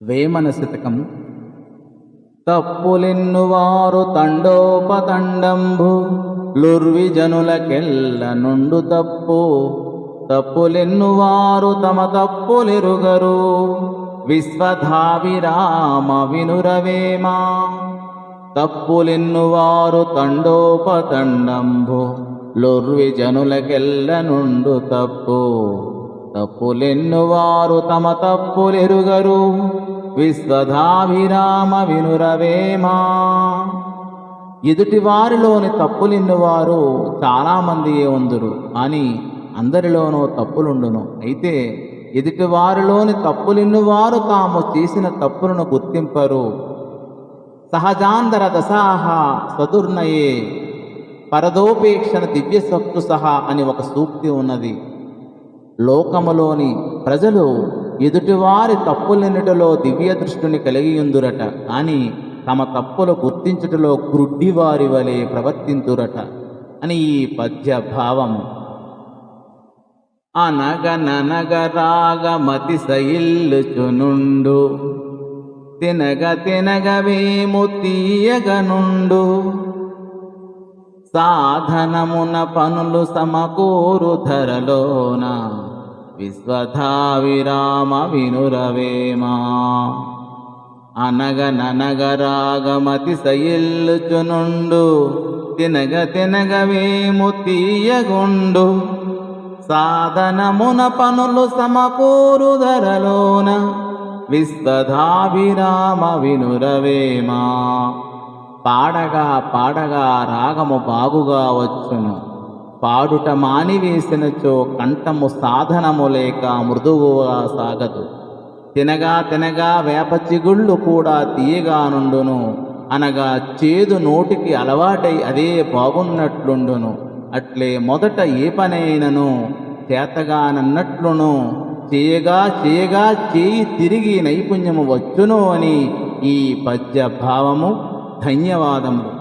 వేమన శతకం. తప్పులెన్నువారు తండోపతండంబు లుర్విజనులకెల్ల నుండు తప్పు. తప్పులెన్నువారు తమ తప్పులెరుగరు విశ్వధావిరామ వినురవేమా. తప్పులెన్నువారు తండోపతండంబు లుర్విజనులకెల్ల నుండు తప్పు. తప్పులెన్నువారు తమ తప్పులెరుగరు విశ్వధాభిరామ వినురవేమా. ఎదుటివారిలోని తప్పులెన్నువారు చాలామందియే ఉందురు అని అందరిలోనూ తప్పులుండును. అయితే ఎదుటివారిలోని తప్పులెన్నువారు తాము చేసిన తప్పులను గుర్తింపరు. సహజాంధర దశాహ స్వదుర్నయే పరదోపేక్షణ దివ్య సహ అని ఒక సూక్తి ఉన్నది. లోకములోని ప్రజలు ఎదుటివారి తప్పులెన్నిటిలో దివ్య దృష్టిని కలిగియుందురట, కానీ తమ తప్పులు గుర్తించుటలో గ్రుడ్డివారి వలె ప్రవర్తింతురట అని ఈ పద్య భావము. అనగననగరాగమతి సయిల్లుచునుండు తినగ తినగవేము తీయగనుండు. సాధనమున పనులు సమకూరు ధరలోన విశ్వధావిరామ వినురవేమా. అనగననగరాగమతి సయిల్లుచునుండు తినగ తినగవేము తీయగుండు. సాధనమున పనులు సమకూరు ధరలోన విశ్వధాభిరామ వినురవేమా. పాడగా పాడగా రాగము బాగుగా వచ్చును, పాడుట మానివేసినచో కంఠము సాధనము లేక మృదువుగా సాగదు. తినగా తినగా వేప చిగుళ్ళు కూడా తీయగా నుండును, అనగా చేదు నోటికి అలవాటై అదే బాగున్నట్లుండును. అట్లే మొదట ఏ పనైనను చేతగానన్నట్లును చేయగా చేయగా చేయి తిరిగి నైపుణ్యము వచ్చును అని ఈ పద్య భావము. ధన్యవాదములు.